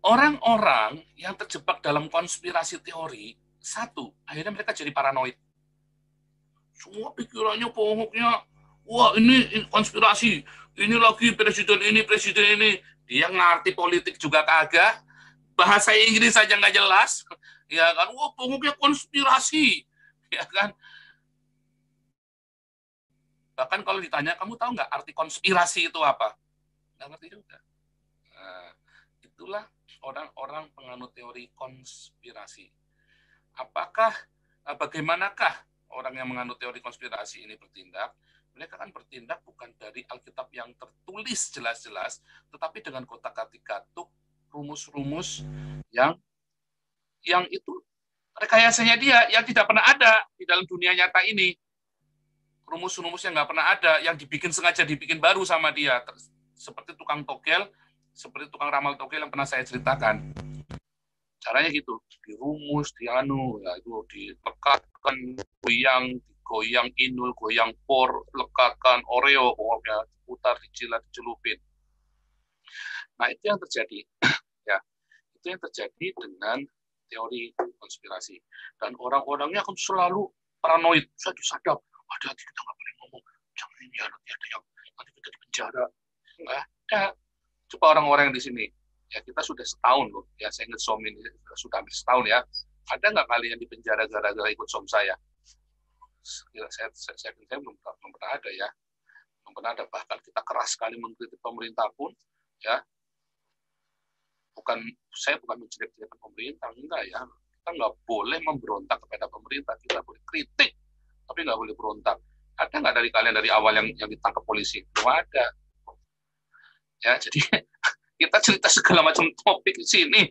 orang-orang yang terjebak dalam konspirasi teori, satu, akhirnya mereka jadi paranoid. Semua pikirannya, pokoknya, wah ini konspirasi, ini lagi presiden ini. Dia ngerti politik juga kagak, bahasa Inggris saja nggak jelas, ya kan? Wah pokoknya konspirasi, ya kan? Bahkan kalau ditanya, kamu tahu nggak arti konspirasi itu apa? Nggak ngerti juga. Nah, itulah orang-orang penganut teori konspirasi. Apakah, bagaimanakah orang yang menganut teori konspirasi ini bertindak? Mereka kan bertindak bukan dari Alkitab yang tertulis jelas-jelas, tetapi dengan kotak-atik gatuk, rumus-rumus yang itu rekayasanya dia yang tidak pernah ada di dalam dunia nyata ini. Rumus-rumus yang nggak pernah ada, yang dibikin sengaja dibikin baru sama dia, seperti tukang togel, seperti tukang ramal togel yang pernah saya ceritakan. Caranya gitu, dirumus, dianu, ya itu dilekatkan, goyang inul, goyang por, lekatkan oreo, pokoknya diputar, dijilat, dicelupin. Nah itu yang terjadi, ya itu yang terjadi dengan teori konspirasi. Dan orang-orangnya akan selalu paranoid, saya disadap, hati-hati kita nggak boleh ngomong, jangan ini ya, nanti ada yang nanti kita di penjara. Nggak ada. Coba orang-orang yang di sini, ya kita sudah setahun loh, ya saya ingat som ini sudah hampir setahun ya. Ada nggak kalian di penjara gara-gara ikut som saya? Saya belum pernah ada ya. Belum pernah ada. Bahkan kita keras sekali mengkritik pemerintah pun, ya saya bukan menjelek-jelekan pemerintah, enggak ya. Kita nggak boleh memberontak kepada pemerintah, kita boleh kritik, tapi nggak boleh berontak. Ada nggak dari kalian dari awal yang ditangkap polisi? Belum ada. Ya, jadi kita cerita segala macam topik di sini,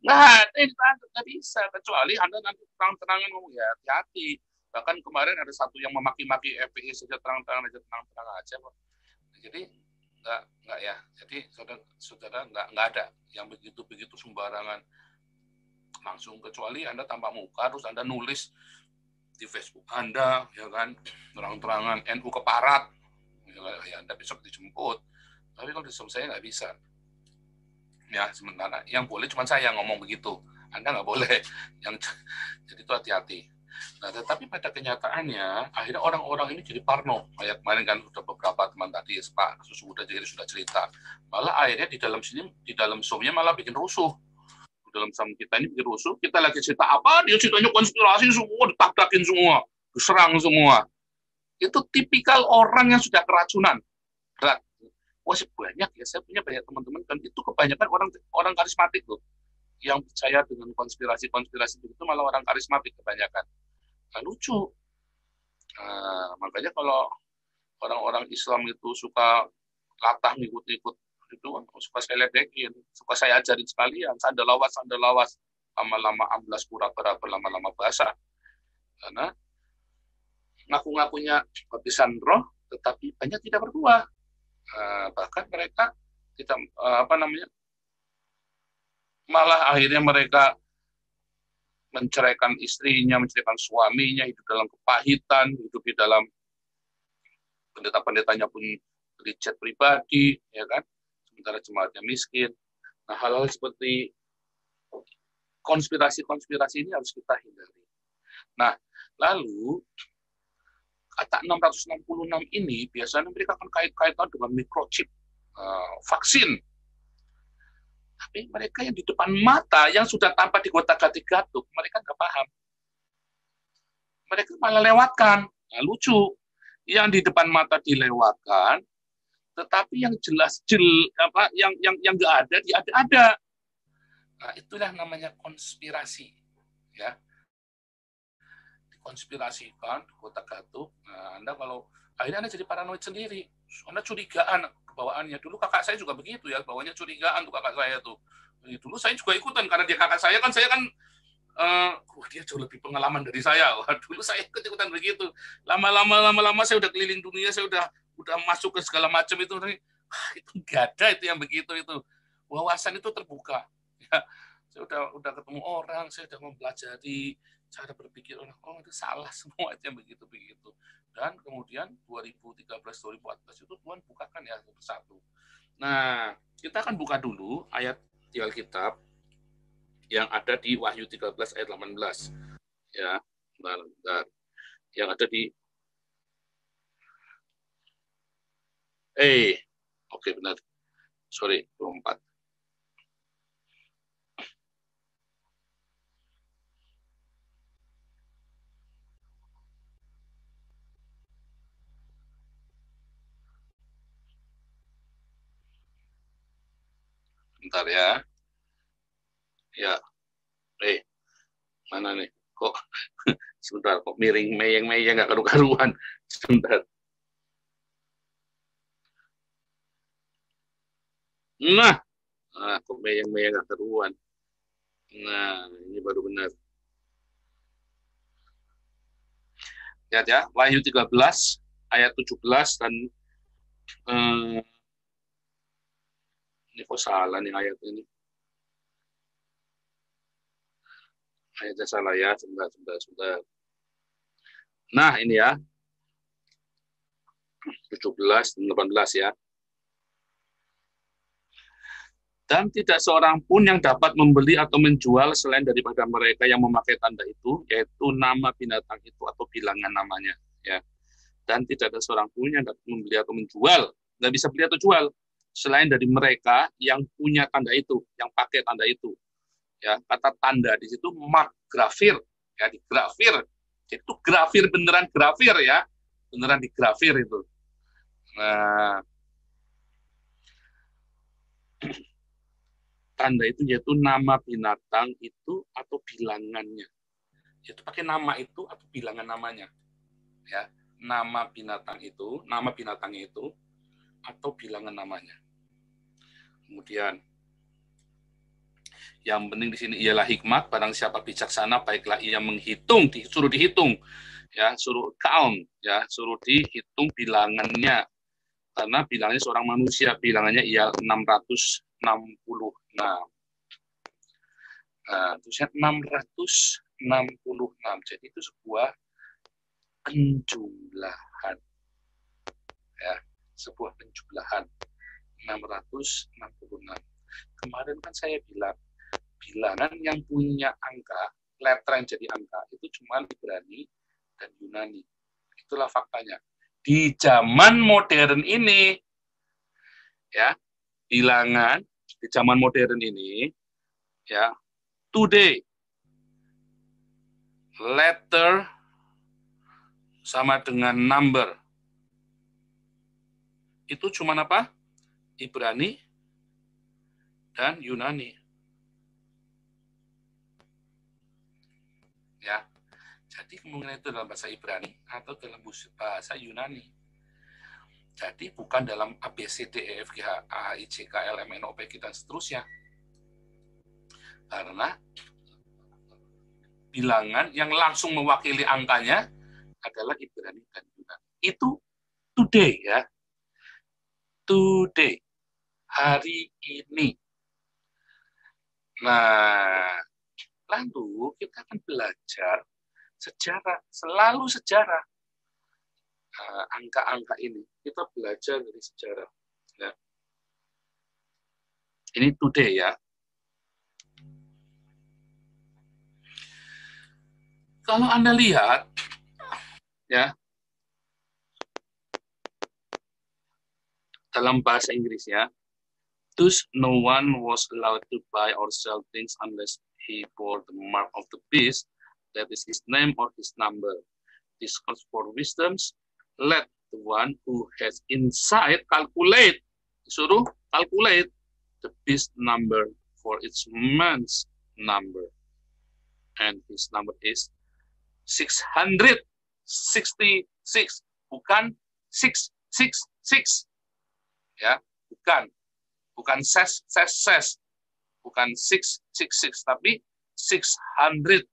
nggak ada yang ditangkap, nggak bisa. Kecuali Anda nanti terang-terangan ngomong, ya hati-hati. Bahkan kemarin ada satu yang memaki-maki FPI saja terang-terangan aja. Jadi nggak ya. Jadi saudara nggak ada yang begitu sembarangan langsung, kecuali Anda tampak muka terus Anda nulis di Facebook Anda, ya kan, terang-terangan NU keparat, ya Anda besok dijemput. Tapi kalau di saya nggak bisa. Ya sementara yang boleh cuma saya ngomong begitu, Anda nggak boleh. Jadi itu hati-hati. Nah, tetapi pada kenyataannya akhirnya orang-orang ini jadi parno. Kayak kemarin kan sudah beberapa teman tadi, Pak Susu sudah cerita. Malah akhirnya di dalam Zoom-nya malah bikin rusuh. Di dalam Zoom kita ini bikin rusuh. Kita lagi cerita apa, dia ceritanya konspirasi semua, ditak-takin semua, diserang semua. Itu tipikal orang yang sudah keracunan berat. Wah, banyak ya, saya punya banyak teman-teman, dan itu kebanyakan orang karismatik loh, yang percaya dengan konspirasi itu malah orang karismatik kebanyakan. Nah, lucu. Makanya kalau orang-orang Islam itu suka latah ngikut-ngikut itu, suka saya ledekin, suka saya ajarin sekalian, sandalawas, lama-lama amblas pura-pura, lama-lama basah. Karena ngaku-ngakunya baptisan roh, tetapi banyak tidak berbuah. Bahkan mereka kita malah akhirnya mereka menceraikan istrinya, menceraikan suaminya, hidup dalam kepahitan, hidup di dalam pendeta-pendetanya pun beli jet pribadi, ya kan? Sementara jemaatnya miskin. Nah, hal-hal seperti konspirasi ini harus kita hindari. Nah, lalu kata 666 ini biasanya mereka akan kait-kaitan dengan microchip, vaksin. Tapi mereka yang di depan mata, yang sudah tampak di kotak-atik gatuk, mereka nggak paham. Mereka malah lewatkan. Nah, lucu. Yang di depan mata dilewatkan, tetapi yang yang nggak ada, dia ada. Nah, itulah namanya konspirasi. Ya. Dikonspirasikan, kotak-gatuk. Nah, Anda kalau akhirnya Anda jadi paranoid sendiri. Anda curigaan kebawaannya. Dulu kakak saya juga begitu ya, bawanya curigaan tuh kakak saya tuh. Dulu saya juga ikutan karena dia kakak saya kan, dia jauh lebih pengalaman dari saya. Wah, dulu saya ikutan begitu. Lama-lama saya udah keliling dunia, saya udah masuk ke segala macam itu. Itu nggak ada itu yang begitu itu. Wawasan itu terbuka. Ya, saya udah ketemu orang, saya udah mempelajari cara berpikir orang, oh itu salah semua itu yang begitu-begitu. Dan kemudian 2013-2014 itu Tuhan bukakan ya satu persatu. Nah, kita akan buka dulu ayat di Alkitab yang ada di Wahyu 13 ayat 18. Ya, bentar, bentar. Yang ada di oke benar. Sorry, 24. Bentar ya. Ya, mana nih? Kok sebentar, kok miring, meyeng-meyeng, nggak karu-karuan. Sebentar. Nah, kok meyeng-meyeng nggak karuan. Nah, ini baru benar. Lihat ya, Wahyu 13 ayat 17 dan ini kok salah nih ayat ini. Ayatnya salah ya, sebentar. Nah, ini ya, 17 dan 18 ya. Dan tidak seorang pun yang dapat membeli atau menjual selain daripada mereka yang memakai tanda itu, yaitu nama binatang itu atau bilangan namanya. Ya. Dan tidak ada seorang pun yang dapat membeli atau menjual, nggak bisa beli atau jual, selain dari mereka yang punya tanda itu, yang pakai tanda itu. Ya, kata tanda di situ mark grafir, ya digrafir. Itu grafir beneran grafir ya, beneran digrafir itu. Nah, tanda itu yaitu nama binatang itu atau bilangannya. Yaitu pakai nama itu atau bilangan namanya. Ya, nama binatangnya itu atau bilangan namanya. Kemudian yang penting di sini ialah hikmat, barang siapa bijaksana baiklah ia menghitung, suruh dihitung, ya, suruh count, ya, suruh dihitung bilangannya. Karena bilangannya seorang manusia, bilangannya ia 666. Nah, tulisnya 666. Jadi itu sebuah penjumlahan. Ya, sebuah penjumlahan. 666. Kemarin kan saya bilang, bilangan yang punya angka, letter yang jadi angka, itu cuma Ibrani dan Yunani. Itulah faktanya. Di zaman modern ini, ya, bilangan di zaman modern ini, ya, today, letter sama dengan number. Itu cuma apa? Ibrani dan Yunani. Ya. Jadi kemungkinan itu dalam bahasa Ibrani atau dalam bahasa Yunani. Jadi bukan dalam A, B, C, D, E, F, G, H, A, I, J, K, L, M, N, O, P, Q, dan seterusnya. Karena bilangan yang langsung mewakili angkanya adalah Ibrani dan Yunani. Itu today ya. Today. Hari ini. Nah, lalu kita akan belajar sejarah, selalu sejarah. Angka-angka ini kita belajar dari sejarah. Ya. Ini today ya. Kalau Anda lihat, ya, dalam bahasa Inggris ya, thus no one was allowed to buy or sell things unless he bore the mark of the beast, that is his name or his number. This calls for wisdoms. Let the one who has insight calculate, disuruh calculate the beast number for its man's number. And his number is 666, bukan 666, ya, bukan ses, bukan 666, tapi 666.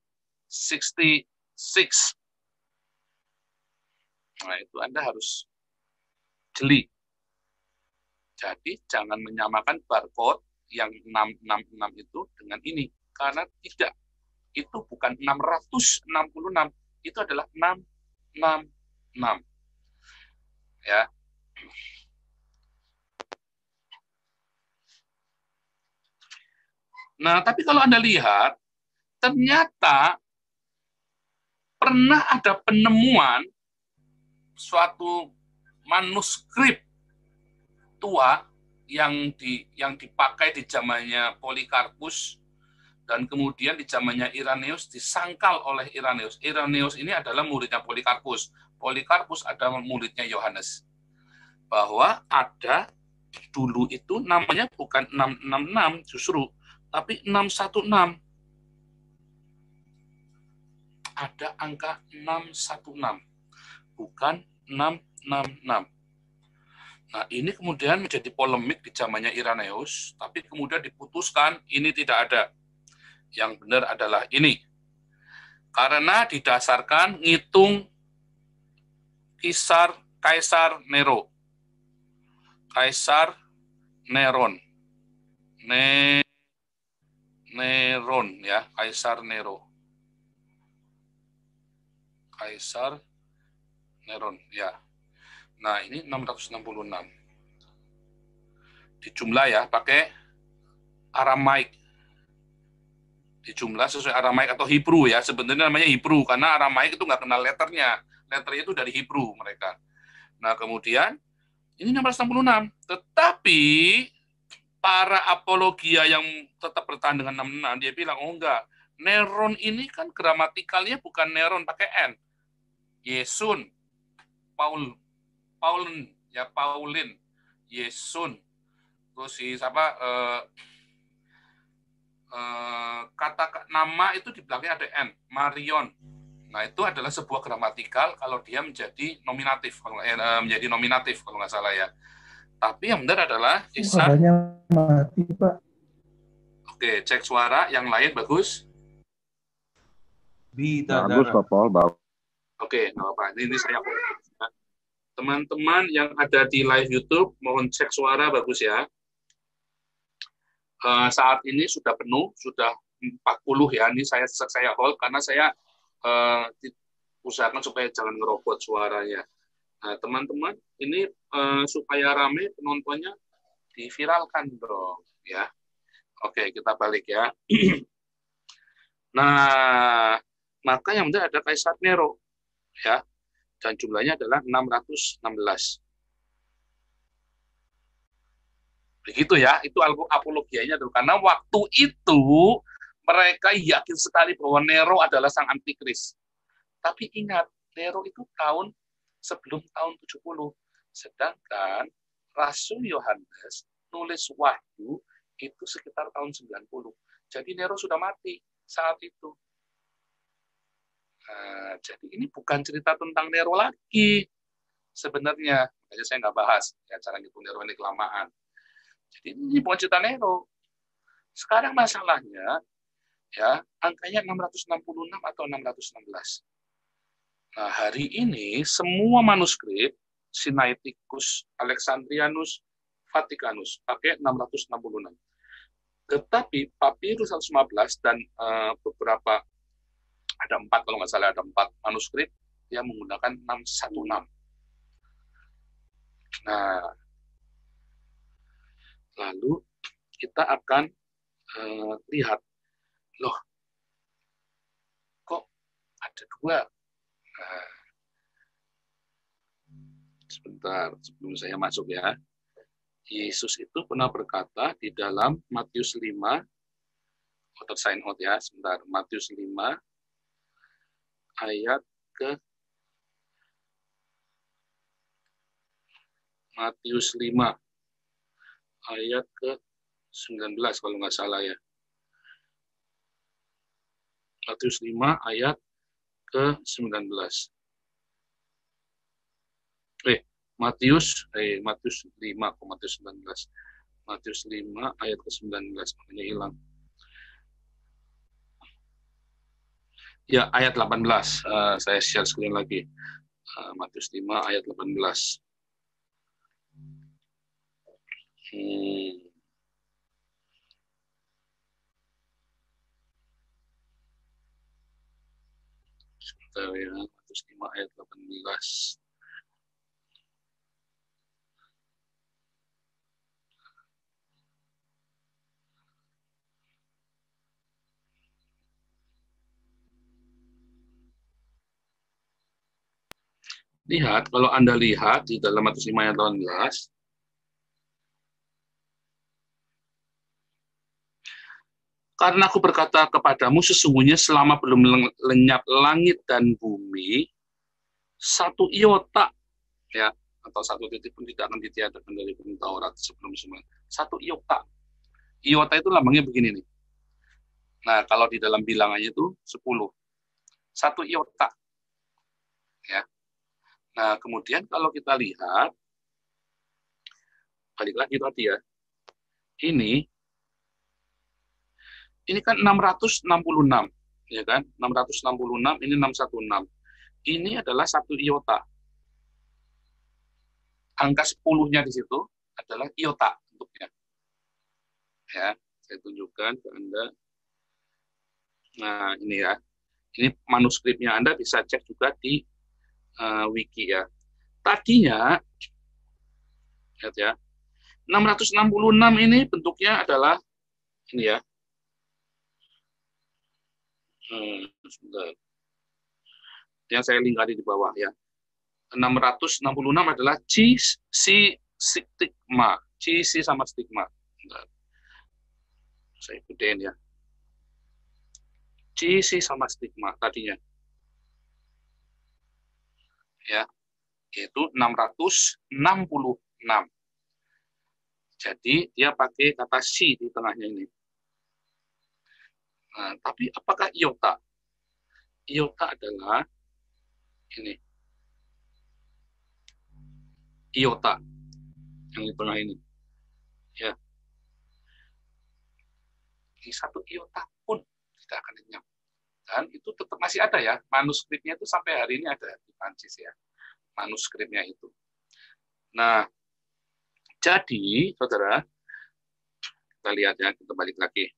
Nah, itu Anda harus jeli. Jadi jangan menyamakan barcode yang 666 itu dengan ini, karena tidak. Itu bukan 666, itu adalah 666. Ya. Nah, tapi kalau Anda lihat, ternyata pernah ada penemuan suatu manuskrip tua yang dipakai di zamannya Polikarpus dan kemudian di zamannya Irenaeus disangkal oleh Irenaeus. Irenaeus ini adalah muridnya Polikarpus. Polikarpus adalah muridnya Yohanes. Bahwa ada dulu itu namanya bukan 666 justru, tapi 616. Ada angka 616, bukan 666. Nah, ini kemudian menjadi polemik di zamannya Irenaeus, tapi kemudian diputuskan ini tidak ada. Yang benar adalah ini. Karena didasarkan ngitung Kaisar Nero. Kaisar Neron. Neron ya, Kaisar Nero. Kaisar Neron ya. Nah, ini 666. Dijumlah ya, pakai Aramaik. Dijumlah sesuai Aramaik atau Hebrew ya. Sebenarnya namanya Hebrew, karena Aramaik itu nggak kenal letternya. Letternya itu dari Hebrew mereka. Nah, kemudian, ini 666. Tetapi, para apologia yang tetap bertahan dengan 666, dia bilang, oh enggak, Neron ini kan gramatikalnya bukan Neron, pakai N. Yesun, Paulin, Yesun, terus si siapa kata nama itu di belakangnya ada N, Marion. Nah, itu adalah sebuah gramatikal kalau dia menjadi nominatif, menjadi nominatif kalau nggak salah ya. Tapi yang benar adalah Suaranya mati, Pak. Oke, cek suara, yang lain bagus. Bagus, Pak Paul, bagus. Oke, nggak apa-apa. Ini saya teman-teman yang ada di live YouTube, mohon cek suara bagus ya. Saat ini sudah penuh, sudah 40 ya. Ini saya hold karena saya usahakan supaya jangan ngerobot suaranya. Nah, teman-teman, ini supaya rame penontonnya diviralkan dong, ya. Oke, kita balik ya. Nah, maka yang benar ada Kaisar Nero, ya. Dan jumlahnya adalah 616. Begitu ya, itu apologianya dulu. Karena waktu itu mereka yakin sekali bahwa Nero adalah sang antikris. Tapi ingat, Nero itu sebelum tahun 70. Sedangkan Rasul Yohanes nulis Wahyu itu sekitar tahun 90. Jadi Nero sudah mati saat itu. Nah, jadi ini bukan cerita tentang Nero lagi sebenarnya. Makanya saya nggak bahas ya, cara ngitung Nero ini kelamaan. Jadi ini bukan cerita Nero. Sekarang masalahnya ya angkanya 666 atau 616. Nah, hari ini semua manuskrip Sinaiticus, Alexandrianus, Vaticanus pakai 666. Tetapi Papyrus 115 dan beberapa ada 4 kalau nggak salah, ada 4 manuskrip yang menggunakan 616. Nah, lalu kita akan lihat, loh, kok ada 2? Nah, sebentar, sebelum saya masuk ya. Yesus itu pernah berkata di dalam Matius 5, sign out ya, sebentar. Matius 5, ayat ke Matius 5 ayat ke 19 kalau nggak salah ya. Matius 5 ayat ke 19. Matius 5 ke Matius 19. Matius 5 ayat ke 19, makanya hilang. Ya, ayat 18. Saya share screen lagi. Matius 5 ayat 18. Sebentar ya, Matius 5 ayat 18. Lihat, kalau Anda lihat di dalam Matius 5 ayat 18, karena aku berkata kepadamu, sesungguhnya selama belum lenyap langit dan bumi, satu iota, ya, atau satu titik pun tidak akan ditiadakan dari hukum Taurat sebelum semua. Satu iota. Iota itu lambangnya begini nih. Nah, kalau di dalam bilangannya itu 10. Satu iota. Ya. Nah, kemudian kalau kita lihat, balik lagi tadi ya, ini kan 666, ya kan? 666, ini 616. Ini adalah satu iota. Angka 10-nya di situ adalah iota bentuknya. Ya, saya tunjukkan ke Anda. Nah, ini ya. Ini manuskripnya Anda bisa cek juga di wiki ya. Tadinya, lihat ya, 666 ini bentuknya adalah ini ya. Sebentar. Yang saya link tadi di bawah ya. 666 adalah C stigma. C sama stigma. Bentar. Saya gedein ya. C sama stigma tadinya. Ya, yaitu 666. Jadi dia pakai kata C di tengahnya ini. Nah, tapi apakah iota? Iota adalah ini. Iota yang di tengah ini. Ya. Di satu iota pun tidak akan lenyap. Dan itu tetap masih ada ya. Manuskripnya itu sampai hari ini ada di Prancis ya. Manuskripnya itu. Nah, jadi saudara, kita lihat ya, kita balik lagi.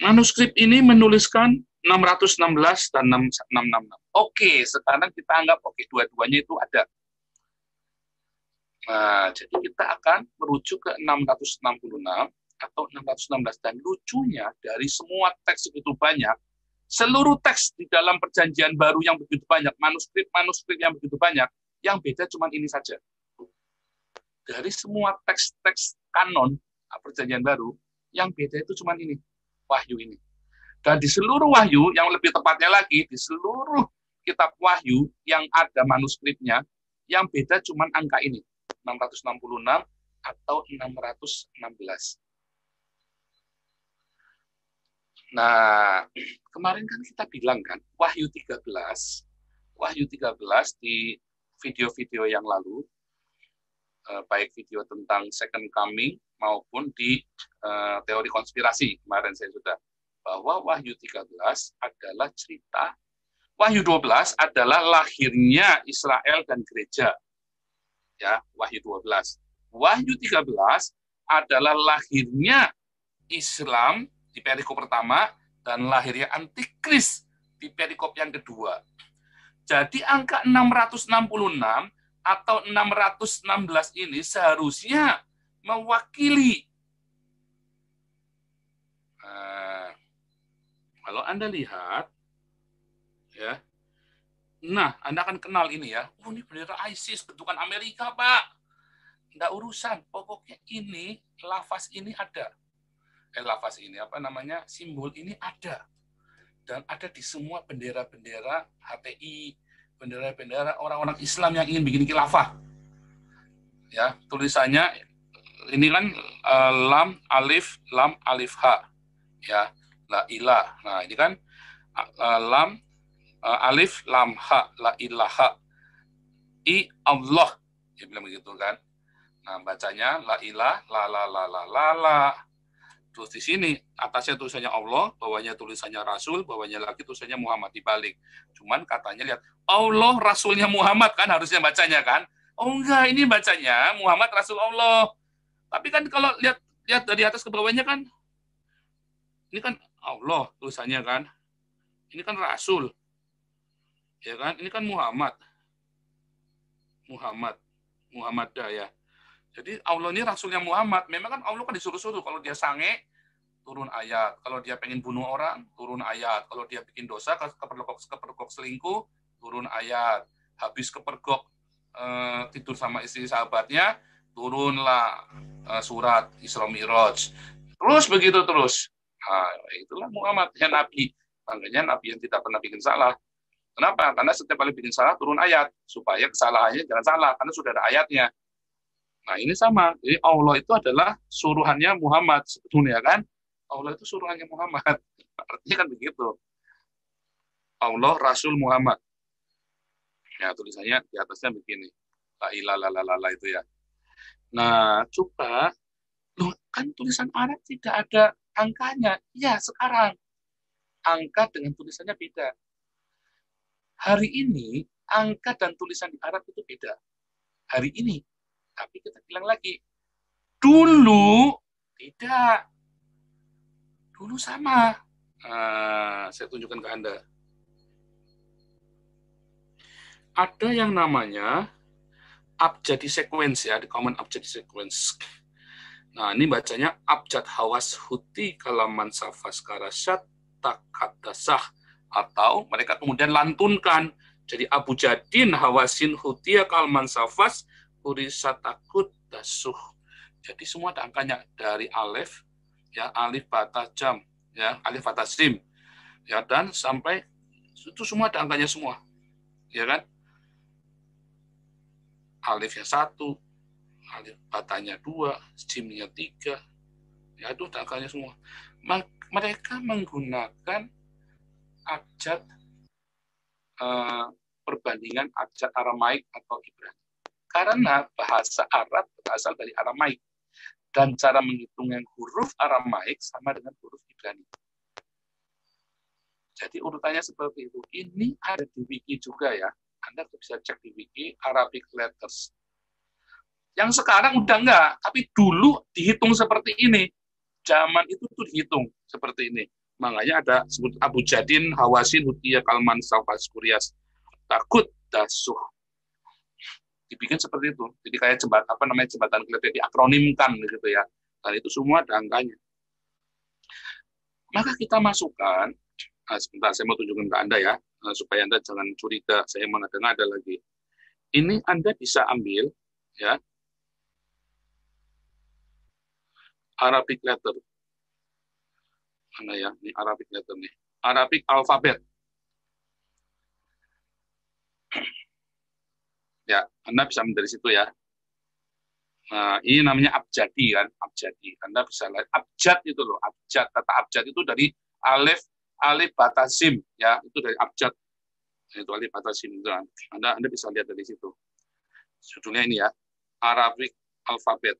Manuskrip ini menuliskan 616 dan 666. Oke, sekarang kita anggap dua-duanya itu ada. Nah, jadi kita akan merujuk ke 666 atau 616. Dan lucunya dari semua teks begitu banyak, seluruh teks di dalam perjanjian baru yang begitu banyak, manuskrip yang begitu banyak, yang beda cuma ini saja. Dari semua teks-teks kanon perjanjian baru, yang beda itu cuma ini, wahyu ini. Dan di seluruh wahyu, yang lebih tepatnya lagi, di seluruh kitab wahyu yang ada manuskripnya, yang beda cuma angka ini, 666 atau 616. Nah, kemarin kan kita bilang kan, Wahyu 13 di video-video yang lalu, baik video tentang second coming maupun di teori konspirasi, kemarin saya sudah, bahwa Wahyu 13 adalah cerita, Wahyu 12 adalah lahirnya Israel dan gereja. Ya, Wahyu 12. Wahyu 13 adalah lahirnya Islam di perikop pertama dan lahirnya antikris di perikop yang kedua. Jadi angka 666 atau 616 ini seharusnya mewakili. Kalau Anda lihat, ya, nah Anda akan kenal ini ya. Oh, ini bendera ISIS, bentukan Amerika, Pak. Nggak urusan, pokoknya ini, lafaz ini ada. Lafaz ini, simbol ini ada. Dan ada di semua bendera-bendera HTI, bendera-bendera orang-orang Islam yang ingin bikin khilafah. Ya, tulisannya ini kan lam alif ha. Ya, la ilah. Nah, ini kan lam alif lam ha, la ilaha. I Allah. Dia bilang begitu kan. Nah, bacanya la ilah la la la la la la. Terus di sini atasnya tulisannya Allah, bawahnya tulisannya Rasul, bawahnya lagi tulisannya Muhammad dibalik. Cuman katanya lihat, Allah Rasulnya Muhammad kan harusnya bacanya kan? Oh enggak, ini bacanya Muhammad Rasul Allah. Tapi kan kalau lihat dari atas ke bawahnya kan, ini kan Allah tulisannya kan, ini kan Rasul, ya kan? Ini kan Muhammad dah ya. Jadi Allah ini Rasulnya Muhammad. Memang kan Allah kan disuruh-suruh kalau dia sange turun ayat. Kalau dia pengen bunuh orang, turun ayat. Kalau dia bikin dosa, kepergok selingkuh, turun ayat. Habis kepergok tidur sama istri sahabatnya, turunlah surat Isra Mi'raj. Terus begitu terus. Nah, itulah Muhammad yang Nabi. Makanya Nabi yang tidak pernah bikin salah. Kenapa? Karena setiap kali bikin salah turun ayat supaya kesalahannya jangan salah karena sudah ada ayatnya. Nah, ini sama. Jadi Allah itu adalah suruhannya Muhammad sebetulnya kan. Allah itu suruhannya Muhammad. Artinya kan begitu. Allah Rasul Muhammad. Ya, tulisannya di atasnya begini. La ilaha illallah itu ya. Nah, coba loh, kan tulisan Arab tidak ada angkanya. Ya, sekarang angka dengan tulisannya beda. Hari ini angka dan tulisan di Arab itu beda. Hari ini. Tapi kita bilang lagi, dulu tidak. Dulu sama. Saya tunjukkan ke Anda. Ada yang namanya abjadi sequence ya, di common abjadi sequence. Nah, ini bacanya abjad hawas huti kalaman safas karasyat takadasah. Atau mereka kemudian lantunkan. Jadi Abu Jadin hawasin hutia kalman safas hurisatakut dasuh. Jadi semua ada angkanya dari alif, ya alif bata jam, ya alif bata sim, ya dan sampai itu semua ada angkanya semua, ya kan? Alifnya 1, alif batanya 2, simnya 3, ya itu ada angkanya semua. Mereka menggunakan abjad perbandingan abjad Aramaik atau Ibrani. Karena bahasa Arab berasal dari Aramaik. Dan cara menghitung yang huruf Aramaik sama dengan huruf Ibrani. Jadi urutannya seperti itu. Ini ada di wiki juga ya. Anda bisa cek di wiki Arabic Letters. Yang sekarang udah enggak, tapi dulu dihitung seperti ini. Zaman itu tuh dihitung seperti ini. Makanya ada sebut Abu Jadin, Hawasin, Hutiyah, Kalman, Safas, Kurias, Takut, Dasuh. Dibikin seperti itu. Jadi kayak jembatan keledai diakronimkan gitu ya. Dan itu semua ada angkanya. Maka kita masukkan, sebentar saya mau tunjukkan ke Anda ya, supaya Anda jangan curiga, saya mengada-ngada lagi. Ini Anda bisa ambil, ya, Arabic letter. Mana ya? Ini Arabic letter nih. Arabic alfabet. Ya, Anda bisa ambil dari situ ya. Nah, ini namanya abjadi kan, abjadi. Anda bisa lihat abjad itu loh, abjad. Kata abjad itu dari alif batasim ya, itu dari abjad. Itu alif batasim itu. Anda bisa lihat dari situ. Judulnya ini ya, Arabic alfabet.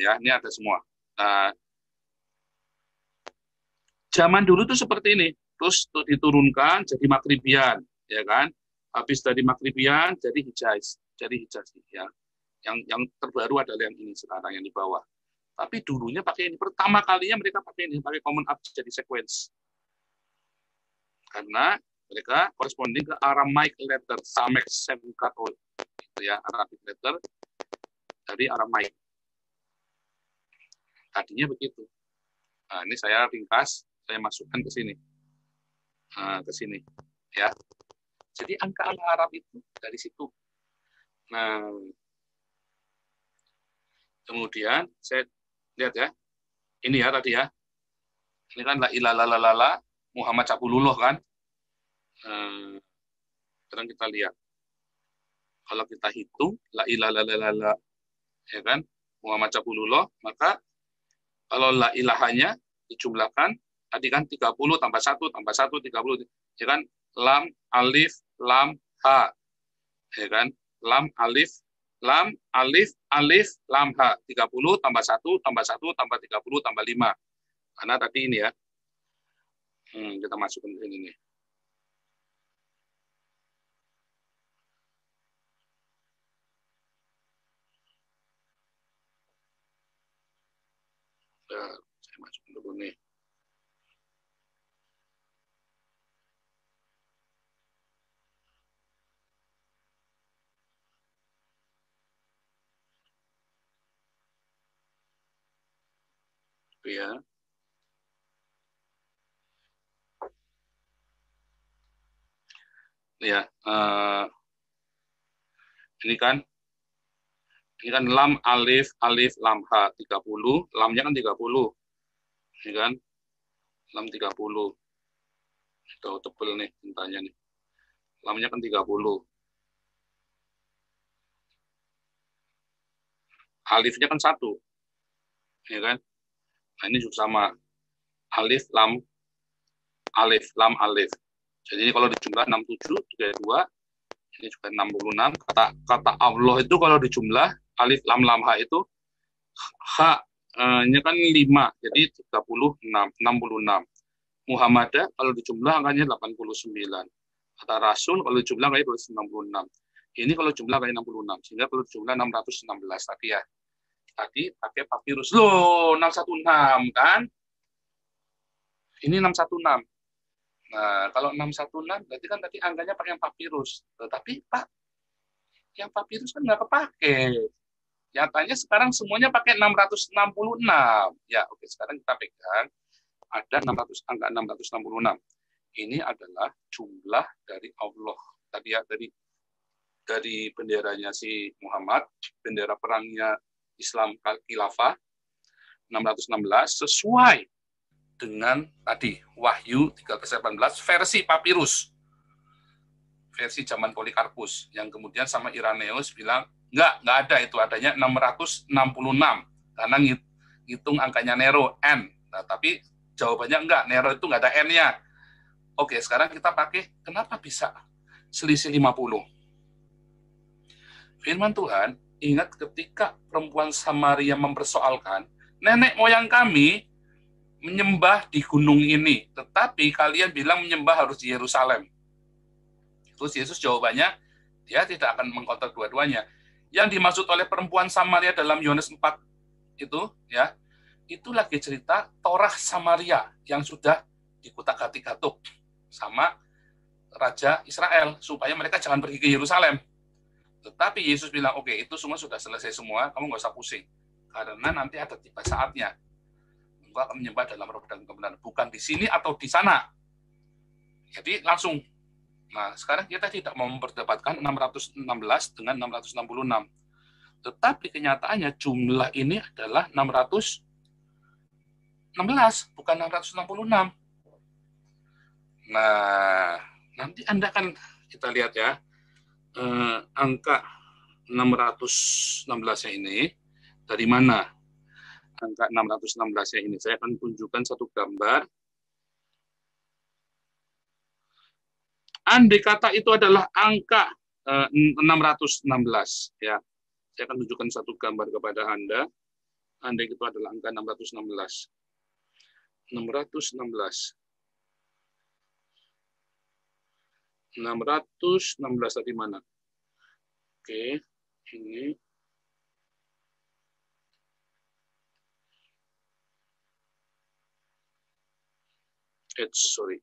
Ya, ini ada semua. Nah, zaman dulu tuh seperti ini, terus diturunkan jadi Makribian, ya kan? Habis dari Makribian jadi Hijaz, ya. Yang terbaru adalah yang ini sekarang yang di bawah. Tapi dulunya pakai ini. Pertama kalinya mereka pakai ini, pakai common abjad sequence. Karena mereka corresponding ke Aramaic letter, Samek Semkatol. Itu ya, Arabic letter dari Aramaic. Tadinya begitu. Nah, ini saya ringkas, saya masukkan ke sini. Ke sini. Ya. Jadi angka-angka Arab itu dari situ. Nah, kemudian saya lihat ya, ini ya tadi ya, ini kan la ilaha illallah Muhammad Cabulullah kan. Sekarang kita lihat, kalau kita hitung la ilaha illallah ya kan Muhammad Cabulullah, maka kalau la ilahanya dijumlahkan tadi kan 30 tambah 1 tambah 1 30 ya kan, lam alif lam ha ya kan, lam alif lam ha 30 tambah 1 tambah 1 tambah 30 tambah 5. Karena tadi ini ya. Kita masukkan ke ini nih. Saya masukin dulu nih. Ya. Ya, ini kan lam alif alif lam ha 30, lamnya kan 30. Ini kan lam 30. Sudah tebel nih tintanya nih. Lamnya kan 30. Alifnya kan 1. Ya kan? Nah, ini juga sama. Alif lam alif. Jadi kalau dijumlah 67 32, ini juga 66. Kata Allah itu kalau dijumlah alif lam ha itu ha nya kan 5. Jadi 36, 66. Muhammadah kalau dijumlah angkanya 89. Kata Rasul kalau dijumlah angkanya 96. Ini kalau jumlah kayak 66. Sehingga kalau jumlah 616 tadi ya. Tadi pakai papirus. Loh, 616 kan? Ini 616. Nah, kalau 616 berarti kan tadi angkanya pakai yang papirus. Tapi Pak, yang papirus kan nggak kepake. Nyatanya sekarang semuanya pakai 666. Ya, oke, sekarang kita pegang ada 600, angka 666. Ini adalah jumlah dari Allah. Tadi ya, dari benderanya si Muhammad, bendera perangnya Islam Khilafah 616 sesuai dengan tadi Wahyu 13:18 versi papirus. Versi zaman Polikarpus yang kemudian sama Irenaeus bilang enggak ada itu, adanya 666 karena ngitung angkanya Nero N. Nah, tapi jawabannya enggak, Nero itu enggak ada N-nya. Oke, sekarang kita pakai kenapa bisa selisih 50? Firman Tuhan, ingat ketika perempuan Samaria mempersoalkan, nenek moyang kami menyembah di gunung ini, tetapi kalian bilang menyembah harus di Yerusalem. Terus Yesus jawabannya, dia tidak akan mengkontrak dua-duanya. Yang dimaksud oleh perempuan Samaria dalam Yohanes 4 itu, ya, itu lagi cerita Torah Samaria yang sudah dikutak-atik-atuk sama Raja Israel, supaya mereka jangan pergi ke Yerusalem. Tetapi Yesus bilang, oke, itu semua sudah selesai semua, kamu nggak usah pusing. Karena nanti ada tiba saatnya. Engkau akan menyembah dalam roh dan kebenaran. Bukan di sini atau di sana. Jadi langsung. Nah, sekarang kita tidak mau memperdebatkan 616 dengan 666. Tetapi kenyataannya jumlah ini adalah 616, bukan 666. Nah, nanti Anda kan, kita lihat ya, angka 616-nya ini dari mana? Angka 616-nya ini saya akan tunjukkan satu gambar. Andai kata itu adalah angka 616, ya. Saya akan tunjukkan satu gambar kepada Anda. Andai itu adalah angka 616. 616. 616 tadi mana? Oke, ini. Sorry.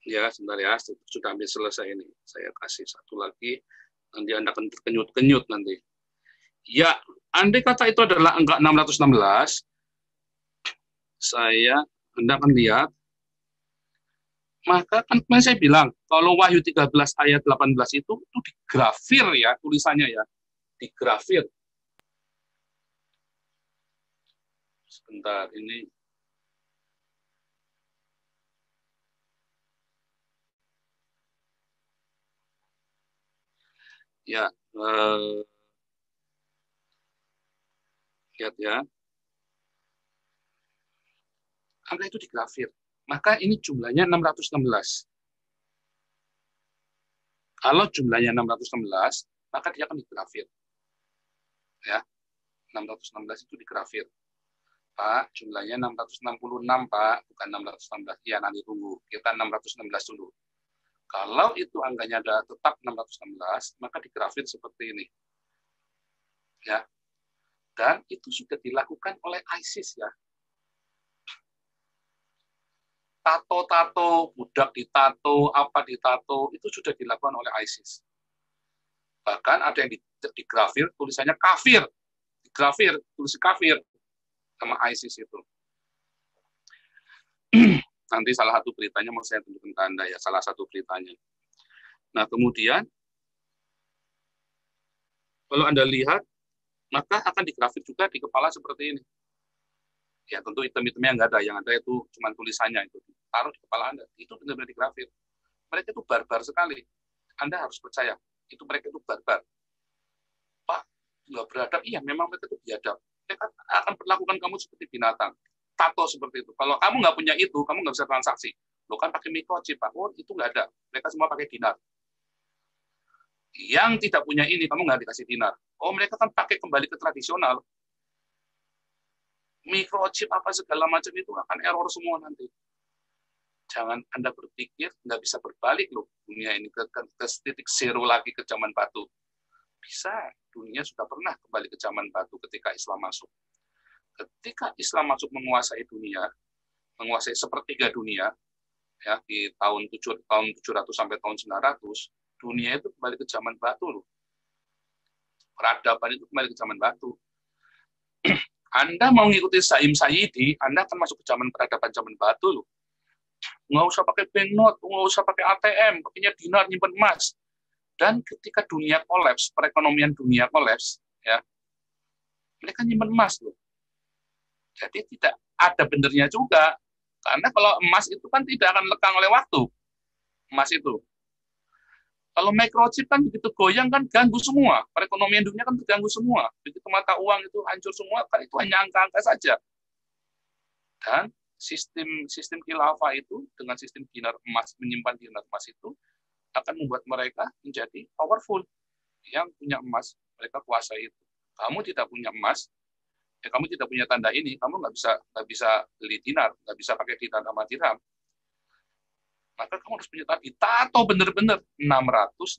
Ya, sebentar ya, sudah hampir selesai ini. Saya kasih satu lagi, nanti Anda akan terkenyut-kenyut nanti. Ya, andai kata itu adalah angka 616, Anda akan lihat, maka kan saya bilang, kalau Wahyu 13 ayat 18 itu digrafir ya, tulisannya ya, digrafir. Sebentar, ini ya, lihat ya, angka itu digrafir. Maka ini jumlahnya 616. Kalau jumlahnya 616, maka dia akan digrafir. Ya, 616 itu digrafir. Pak, jumlahnya 666, Pak, bukan 616. Ya, nanti tunggu. Kita 616 dulu. Kalau itu angkanya ada tetap 616, maka digrafir seperti ini. Ya. Dan itu sudah dilakukan oleh ISIS ya. Tato-tato, budak ditato, apa ditato, itu sudah dilakukan oleh ISIS. Bahkan ada yang digrafir tulisannya kafir, digrafir tulis kafir sama ISIS itu. Nanti salah satu beritanya mau saya tunjukkan ke Anda ya, salah satu beritanya. Nah, kemudian kalau Anda lihat, maka akan digrafir juga di kepala seperti ini. Ya, tentu item-itemnya nggak ada, yang ada itu cuma tulisannya itu. Taruh di kepala Anda, itu benar-benar digrafir. Mereka itu barbar sekali. Anda harus percaya, itu mereka itu barbar. Pak, nggak beradab, iya memang mereka itu biadab. Mereka akan perlakukan kamu seperti binatang. Tato seperti itu. Kalau kamu nggak punya itu, kamu nggak bisa transaksi. Lo kan pakai microchip, Pak. Oh, itu nggak ada. Mereka semua pakai dinar. Yang tidak punya ini, kamu nggak dikasih dinar. Oh, mereka kan pakai kembali ke tradisional. Microchip apa segala macam itu akan error semua nanti. Jangan Anda berpikir nggak bisa berbalik loh dunia ini ke titik zero lagi ke zaman batu. Bisa, dunia sudah pernah kembali ke zaman batu ketika Islam masuk. Ketika Islam masuk menguasai dunia, menguasai sepertiga dunia, ya di tahun 700 sampai tahun 900, dunia itu kembali ke zaman batu loh. Peradaban itu kembali ke zaman batu. Anda mau ngikuti Saim Sayyidi, Anda akan masuk ke zaman peradaban zaman batu loh. Nggak usah pakai banknote, nggak usah pakai ATM, pakainya dinar nyimpen emas. Dan ketika dunia kolaps, perekonomian dunia kolaps, ya, mereka nyimpen emas loh. Jadi tidak ada benernya juga. Karena kalau emas itu kan tidak akan lekang oleh waktu. Emas itu. Kalau microchip kan begitu goyang kan ganggu semua. Perekonomian dunia kan terganggu semua. Begitu mata uang itu hancur semua, kan itu hanya angka-angka saja. Dan sistem khilafah itu dengan sistem dinar emas, menyimpan dinar emas itu akan membuat mereka menjadi powerful. Yang punya emas, mereka kuasai itu. Kamu tidak punya emas, kamu tidak punya tanda ini, kamu nggak bisa beli dinar, nggak bisa pakai dinar sama dirham. Maka kamu harus punya tato bener-bener 616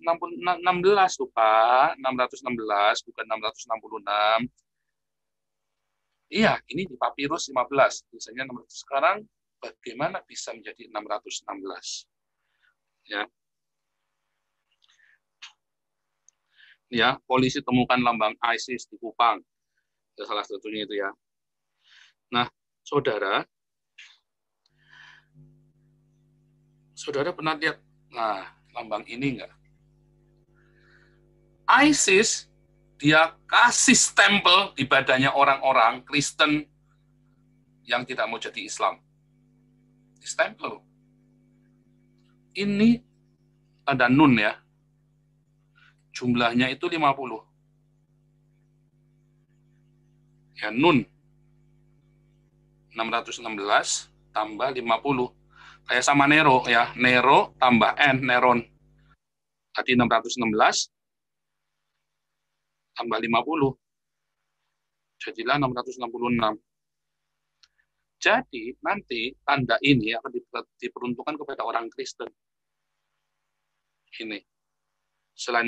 tuh Pak, 616 bukan 666. Iya, ini di papirus 15, biasanya 600. Sekarang bagaimana bisa menjadi 616? Ya. Ya, polisi temukan lambang ISIS di Kupang. Salah satunya itu ya. Nah, saudara pernah lihat lambang ini enggak? ISIS dia kasih stempel di badannya orang-orang Kristen yang tidak mau jadi Islam. Di stempel. Ini ada nun ya. Jumlahnya itu 50. Ya, nun 616 tambah 50. Kayak sama Nero ya, Nero tambah N, Neron. Tadi 616 tambah 50. Jadilah 666. Jadi nanti tanda ini akan diperuntukkan kepada orang Kristen. Ini. Selain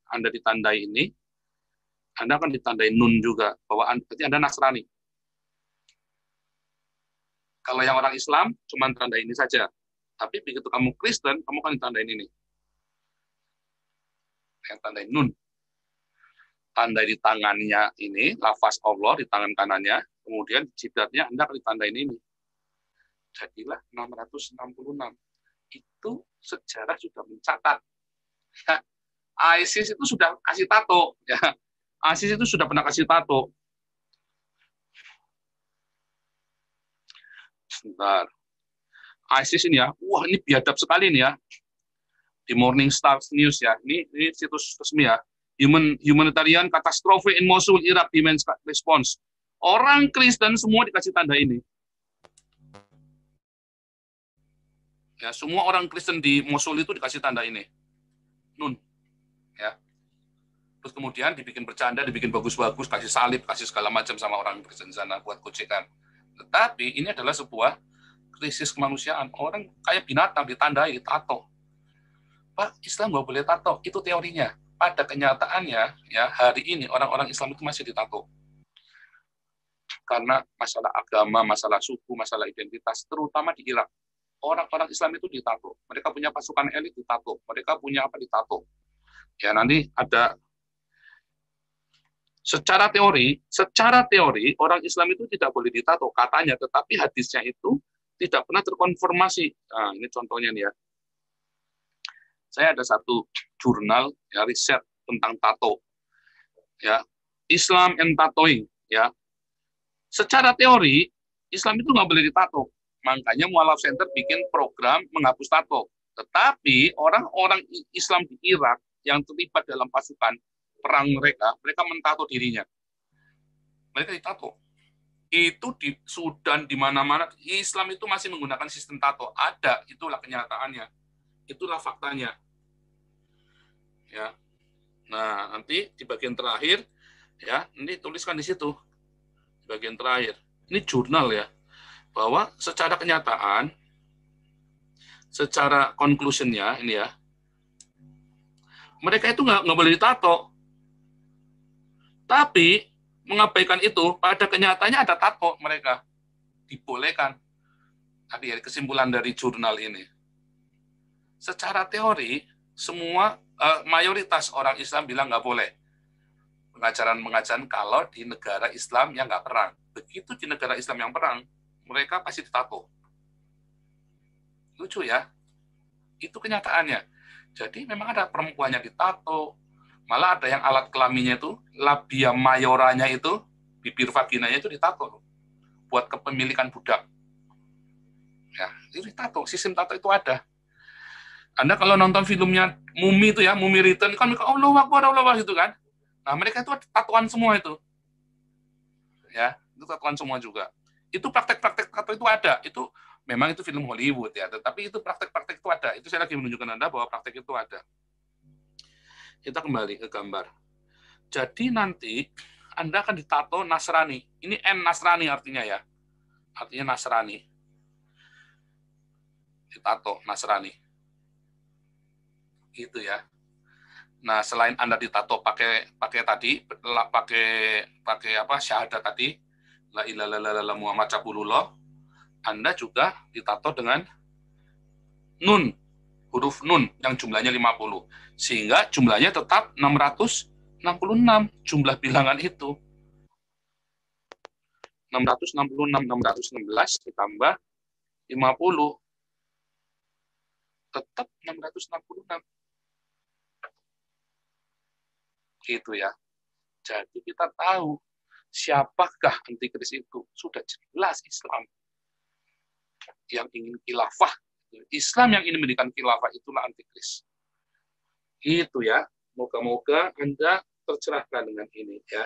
Anda ditandai ini, Anda akan ditandai nun juga, bahwa berarti Anda Nasrani. Kalau yang orang Islam, cuma tanda ini saja. Tapi begitu kamu Kristen, kamu akan ditandain ini. Yang tandai nun. Tanda di tangannya ini, lafaz Allah di tangan kanannya, kemudian jidatnya Anda akan ditandain ini. Jadilah 666. Itu sejarah sudah mencatat. ISIS itu sudah kasih tato. Ya. ISIS itu sudah pernah kasih tato. Sebentar. ISIS ini ya, wah ini biadab sekali nih ya. Di Morning Star News ya, ini situs resmi ya. Humanitarian catastrophe in Mosul, Iraq demands response. Orang Kristen semua dikasih tanda ini. Ya, semua orang Kristen di Mosul itu dikasih tanda ini. Nun. Ya. Terus kemudian dibikin bercanda, dibikin bagus-bagus, kasih salib, kasih segala macam sama orang Kristen sana buat gocekan. Tetapi ini adalah sebuah krisis kemanusiaan. Orang kayak binatang ditandai, tato. Pak, Islam nggak boleh tato. Itu teorinya. Pada kenyataannya, ya hari ini orang-orang Islam itu masih ditato. Karena masalah agama, masalah suku, masalah identitas, terutama di Irak. Orang-orang Islam itu ditato. Mereka punya pasukan elit ditato. Mereka punya apa ditato. Ya nanti ada Secara teori orang Islam itu tidak boleh ditato katanya, tetapi hadisnya itu tidak pernah terkonfirmasi. Nah, ini contohnya nih ya. Saya ada satu jurnal ya riset tentang tato, ya Islam and Tattooing, ya. Secara teori Islam itu nggak boleh ditato, makanya Mualaf Center bikin program menghapus tato. Tetapi orang-orang Islam di Irak yang terlibat dalam pasukan perang mereka mentato dirinya. Mereka ditato. Itu di Sudan, di mana-mana Islam itu masih menggunakan sistem tato. Ada, itulah kenyataannya. Itulah faktanya. Ya. Nah, nanti di bagian terakhir ya, ini tuliskan di situ. Di bagian terakhir. Ini jurnal ya. Bahwa secara kenyataan, secara conclusion-nya ini ya, mereka itu nggak boleh ditato. Tapi mengabaikan itu, pada kenyataannya ada tato mereka. Dibolehkan. Tadi ya, kesimpulan dari jurnal ini. Secara teori, semua mayoritas orang Islam bilang nggak boleh. Pengajaran-pengajaran kalau di negara Islam yang nggak perang. Begitu di negara Islam yang perang, mereka pasti ditato. Lucu ya? Itu kenyataannya. Jadi memang ada perempuannya ditato, malah ada yang alat kelaminnya itu, labia mayoranya itu, bibir vaginanya itu ditato. Buat kepemilikan budak. Ya, itu ditato. Sistem tato itu ada. Anda kalau nonton filmnya Mumi itu ya, Mumi Return, kan Allah Akbar gitu kan. Nah, mereka itu tatoan semua itu. Ya, itu tatoan semua juga. Itu praktek-praktek tato itu ada. Itu memang itu film Hollywood ya, tetapi itu praktek-praktek itu ada. Itu saya lagi menunjukkan Anda bahwa praktek itu ada. Kita kembali ke gambar. Jadi nanti Anda akan ditato Nasrani. Ini N Nasrani artinya ya. Artinya Nasrani. Ditato Nasrani. Gitu ya. Nah, selain Anda ditato pakai tadi, pakai apa? Syahadat tadi, la ilaha illallah Muhammad Rasulullah, Anda juga ditato dengan nun, huruf nun yang jumlahnya 50. Sehingga jumlahnya tetap 666 jumlah bilangan itu. 666, 616 ditambah 50. Tetap 666. Gitu ya. Jadi kita tahu siapakah antikris itu. Sudah jelas Islam yang ingin khilafah. Islam yang ingin mendirikan khilafah itulah antikris. Gitu ya. Moga-moga Anda tercerahkan dengan ini ya.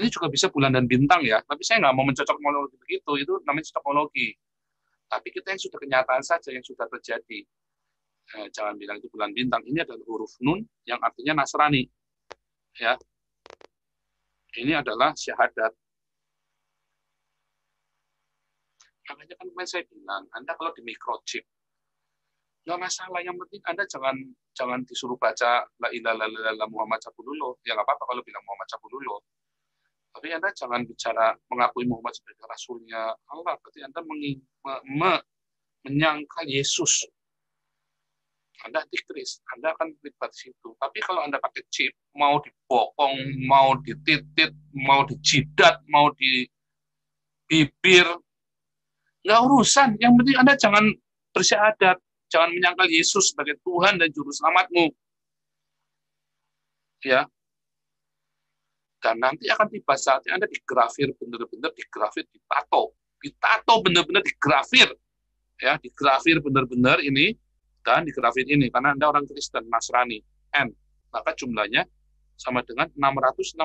Ini juga bisa bulan dan bintang ya. Tapi saya nggak mau mencocokmologi begitu. Itu namanya cocokmologi. Tapi kita yang sudah kenyataan saja, yang sudah terjadi. Jangan bilang itu bulan bintang. Ini adalah huruf nun yang artinya Nasrani. Ya. Ini adalah syahadat. Makanya kan saya bilang, Anda kalau di microchip, nggak masalah. Yang penting Anda jangan disuruh baca la ilaha illallah Muhammad Rasulullah. Ya nggak apa-apa kalau bilang Muhammad Rasulullah. Tapi Anda jangan bicara mengakui Muhammad sebagai Rasulnya Allah. Berarti Anda menyangkal Yesus. Anda antikris, Anda akan terlibat situ. Tapi kalau Anda pakai chip, mau dibokong, mau dititit, mau dijidat, mau di bibir, nggak urusan. Yang penting Anda jangan bersyahadat, jangan menyangkal Yesus sebagai Tuhan dan Juru Selamatmu. Ya. Dan nanti akan tiba saatnya Anda digrafir, benar-benar digrafir, ditato benar-benar digrafir. Ya, digrafir benar-benar ini, dan digrafir ini, karena Anda orang Kristen, Nasrani, N. Maka jumlahnya sama dengan 666,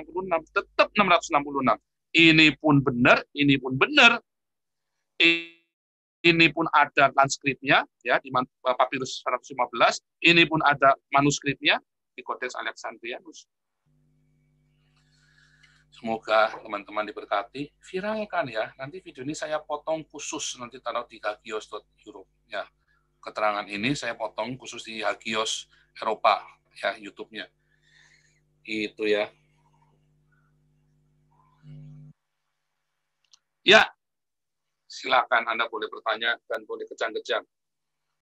tetap 666. Ini pun benar, ini pun benar. Ini pun ada transkripnya, ya, di Papirus 115, ini pun ada manuskripnya di Codex Alexandrianus. Semoga teman-teman diberkati. Viralkan ya. Nanti video ini saya potong khusus, nanti taruh di hagios.europe. Ya. Keterangan ini saya potong khusus di Hagios Eropa, ya, YouTube-nya. Itu ya. Ya, silakan Anda boleh bertanya dan boleh kejang-kejang.